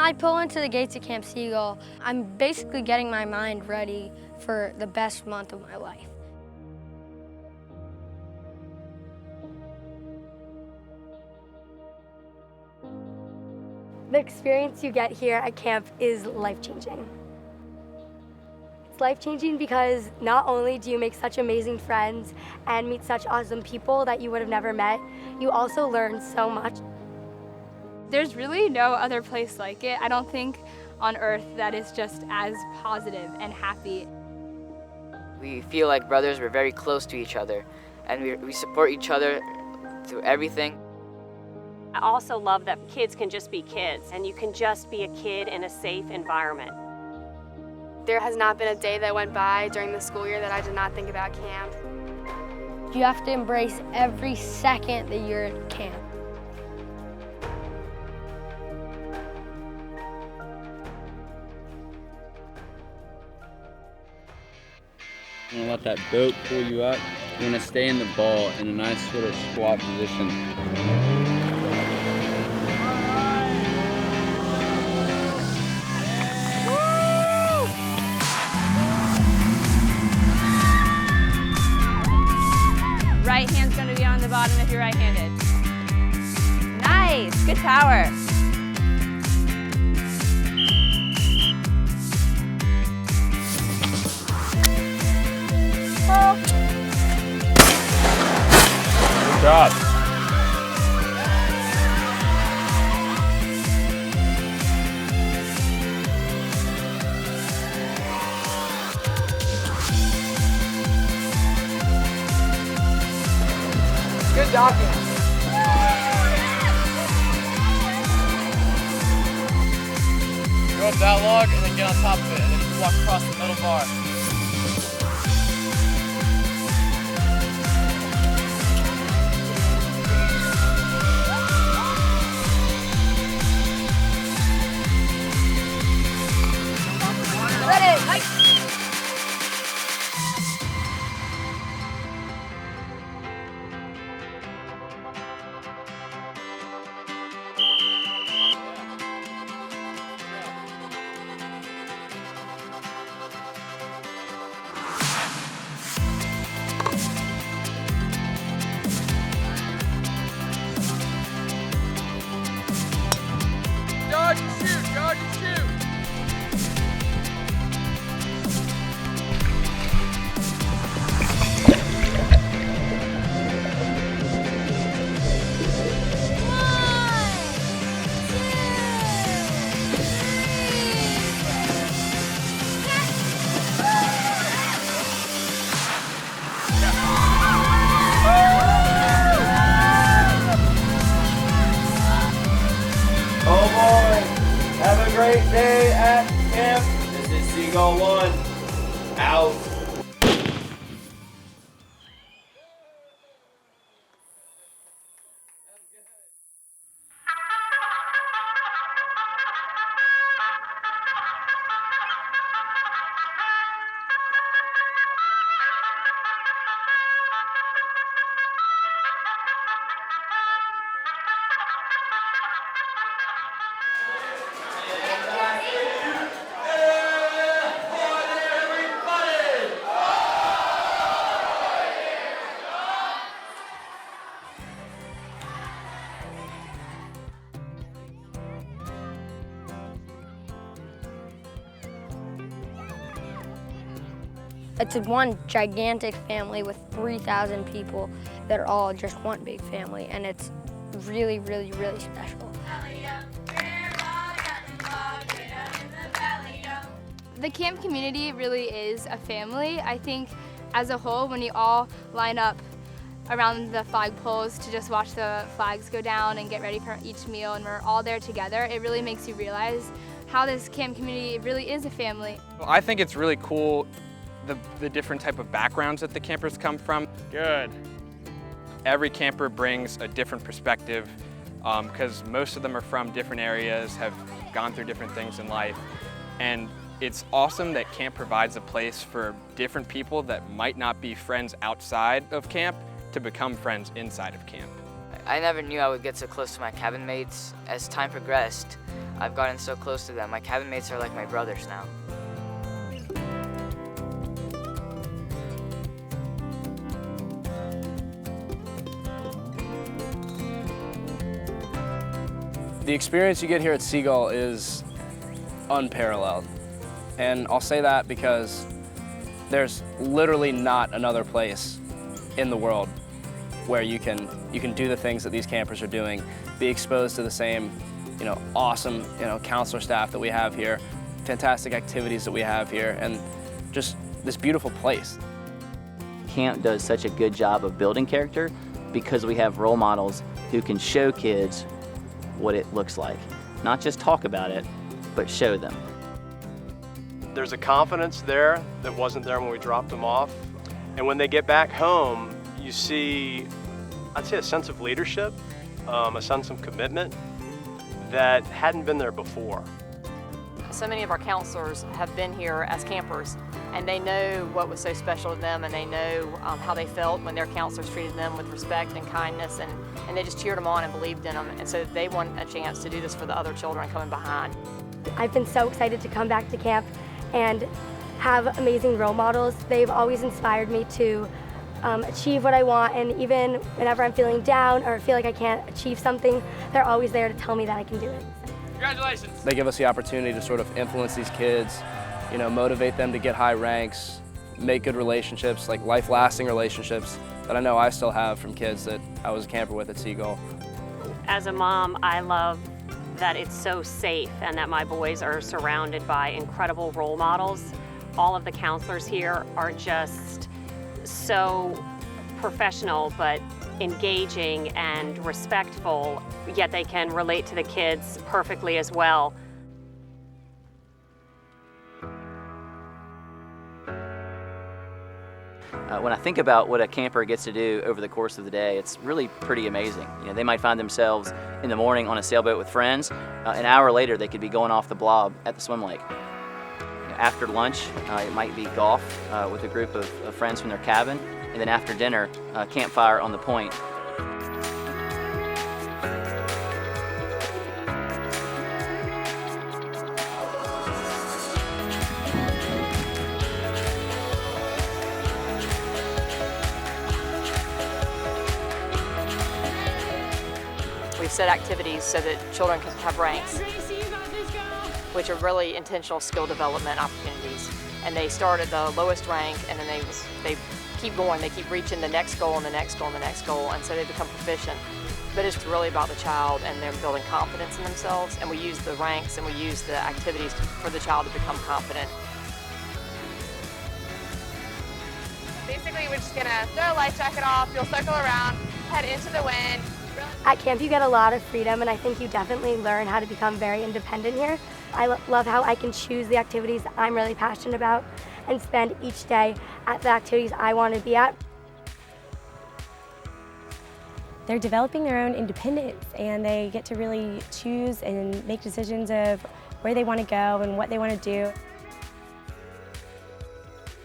I pull into the gates of Camp Sea Gull, I'm basically getting my mind ready for the best month of my life. The experience you get here at camp is life-changing. It's life-changing because not only do you make such amazing friends and meet such awesome people that you would have never met, you also learn so much. There's really no other place like it, I don't think, on earth that is just as positive and happy. We feel like brothers. We're very close to each other, and we support each other through everything. I also love that kids can just be kids, and you can just be a kid in a safe environment. There has not been a day that went by during the school year that I did not think about camp. You have to embrace every second that you're at camp. You're gonna let that boat pull you up. You're gonna stay in the ball in a nice sort of squat position. Right hand's going to be on the bottom if you're right-handed. Nice, good power. Good job. Good docking. Go up that log and then get on top of it, and then you walk across the middle bar. Ready, hike. Dodge and shoot, dodge and shoot. Oh boy, have a great day at camp. This is Seagull 1, out. It's one gigantic family with 3,000 people that are all just one big family, and it's really, really, really special. The camp community really is a family. I think as a whole, when you all line up around the flag poles to just watch the flags go down and get ready for each meal, and we're all there together, it really makes you realize how this camp community really is a family. Well, I think it's really cool the different type of backgrounds that the campers come from. Good. Every camper brings a different perspective because most of them are from different areas, have gone through different things in life. And it's awesome that camp provides a place for different people that might not be friends outside of camp to become friends inside of camp. I never knew I would get so close to my cabin mates. As time progressed, I've gotten so close to them. My cabin mates are like my brothers now. The experience you get here at Sea Gull is unparalleled. And I'll say that because there's literally not another place in the world where you can do the things that these campers are doing, be exposed to the same, awesome, counselor staff that we have here, fantastic activities that we have here, and just this beautiful place. Camp does such a good job of building character because we have role models who can show kids what it looks like. Not just talk about it, but show them. There's a confidence there that wasn't there when we dropped them off. And when they get back home, you see, I'd say, a sense of leadership, a sense of commitment that hadn't been there before. So many of our counselors have been here as campers, and they know what was so special to them, and they know how they felt when their counselors treated them with respect and kindness, and they just cheered them on and believed in them. And so they want a chance to do this for the other children coming behind. I've been so excited to come back to camp and have amazing role models. They've always inspired me to achieve what I want, and even whenever I'm feeling down or feel like I can't achieve something, they're always there to tell me that I can do it. Congratulations! They give us the opportunity to sort of influence these kids, motivate them to get high ranks, make good relationships, like life-lasting relationships that I know I still have from kids that I was a camper with at Sea Gull. As a mom, I love that it's so safe and that my boys are surrounded by incredible role models. All of the counselors here are just so professional but engaging and respectful, yet they can relate to the kids perfectly as well. When I think about what a camper gets to do over the course of the day, it's really pretty amazing. They might find themselves in the morning on a sailboat with friends. An hour later, they could be going off the blob at the swim lake. After lunch, it might be golf with a group of friends from their cabin. And then after dinner, campfire on the point. We've set activities so that children can have ranks, which are really intentional skill development opportunities. And they start at the lowest rank, and then they keep going. They keep reaching the next goal and the next goal and the next goal, and so they become proficient. But it's really about the child and them building confidence in themselves, and we use the ranks and we use the activities for the child to become confident. Basically, we're just gonna throw a life jacket off, you'll circle around, head into the wind. At camp, you get a lot of freedom, and I think you definitely learn how to become very independent here. I love how I can choose the activities I'm really passionate about and spend each day at the activities I want to be at. They're developing their own independence, and they get to really choose and make decisions of where they want to go and what they want to do.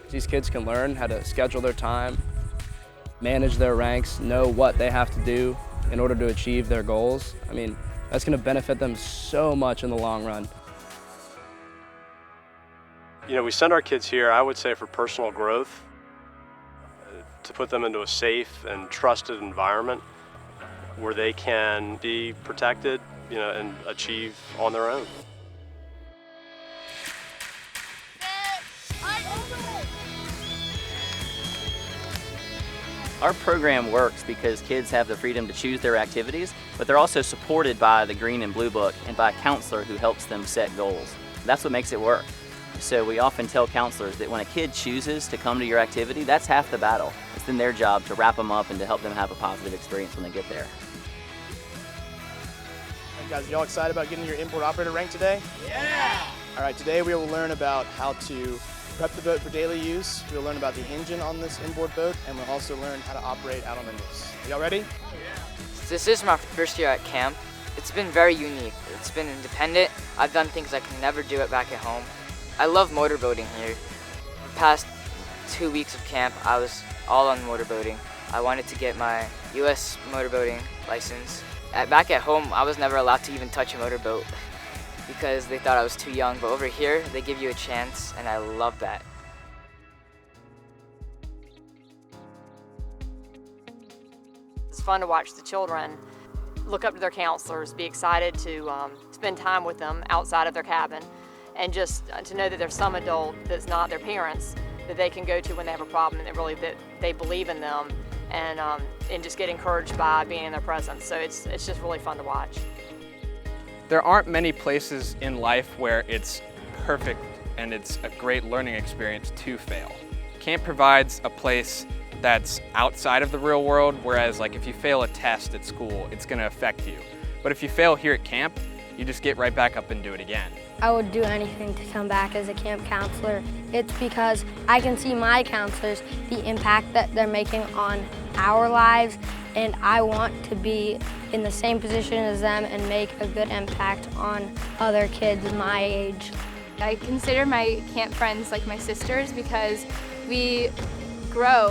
These kids can learn how to schedule their time, manage their ranks, know what they have to do in order to achieve their goals. I mean, that's going to benefit them so much in the long run. We send our kids here, I would say, for personal growth, to put them into a safe and trusted environment where they can be protected, and achieve on their own. Our program works because kids have the freedom to choose their activities, but they're also supported by the Green and Blue Book and by a counselor who helps them set goals. That's what makes it work. So we often tell counselors that when a kid chooses to come to your activity, that's half the battle. It's then their job to wrap them up and to help them have a positive experience when they get there. Hey guys, are y'all excited about getting your inboard operator rank today? Yeah! All right, today we will learn about how to prep the boat for daily use. We'll learn about the engine on this inboard boat, and we'll also learn how to operate out on the Neuse. Are y'all ready? Yeah. This is my first year at camp. It's been very unique. It's been independent. I've done things I can never do it back at home. I love motorboating here. The past 2 weeks of camp, I was all on motorboating. I wanted to get my U.S. motorboating license. Back at home, I was never allowed to even touch a motorboat because they thought I was too young, but over here, they give you a chance, and I love that. It's fun to watch the children look up to their counselors, be excited to spend time with them outside of their cabin, and just to know that there's some adult that's not their parents that they can go to when they have a problem, and that they believe in them, and just get encouraged by being in their presence. So it's just really fun to watch. There aren't many places in life where it's perfect and it's a great learning experience to fail. Camp provides a place that's outside of the real world, whereas like if you fail a test at school, it's gonna affect you. But if you fail here at camp, you just get right back up and do it again. I would do anything to come back as a camp counselor. It's because I can see my counselors, the impact that they're making on our lives, and I want to be in the same position as them and make a good impact on other kids my age. I consider my camp friends like my sisters because we grow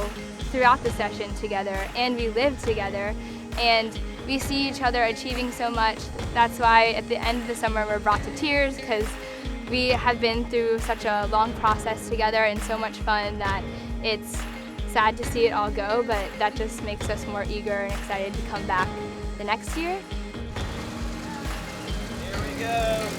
throughout the session together and we live together and we see each other achieving so much. That's why at the end of the summer we're brought to tears, because we have been through such a long process together and so much fun that it's sad to see it all go, but that just makes us more eager and excited to come back the next year. Here we go.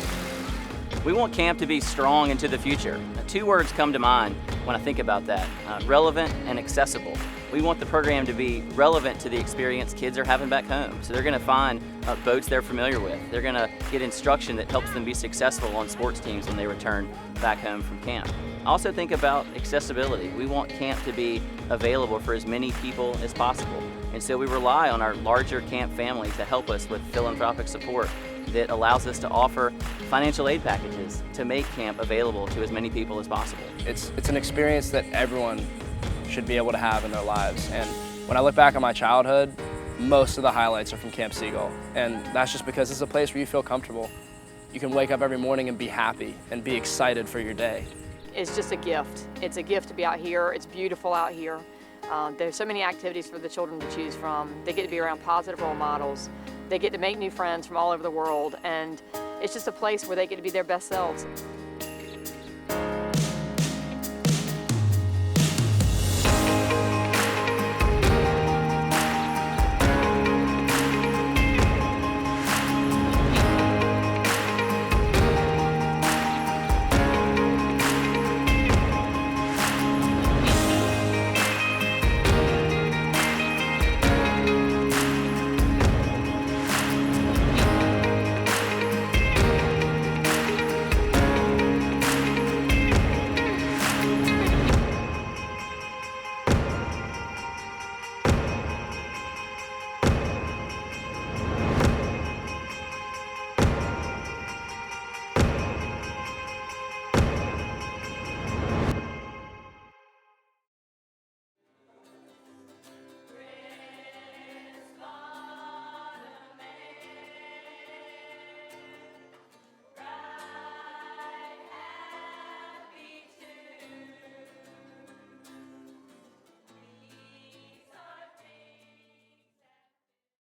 We want camp to be strong into the future. Two words come to mind when I think about that, relevant and accessible. We want the program to be relevant to the experience kids are having back home. So they're gonna find boats they're familiar with. They're gonna get instruction that helps them be successful on sports teams when they return back home from camp. Also think about accessibility. We want camp to be available for as many people as possible. And so we rely on our larger camp family to help us with philanthropic support that allows us to offer financial aid packages to make camp available to as many people as possible. It's an experience that everyone should be able to have in their lives. And when I look back on my childhood, most of the highlights are from Camp Sea Gull. And that's just because it's a place where you feel comfortable. You can wake up every morning and be happy and be excited for your day. It's just a gift. It's a gift to be out here. It's beautiful out here. There's so many activities for the children to choose from. They get to be around positive role models. They get to make new friends from all over the world, and it's just a place where they get to be their best selves.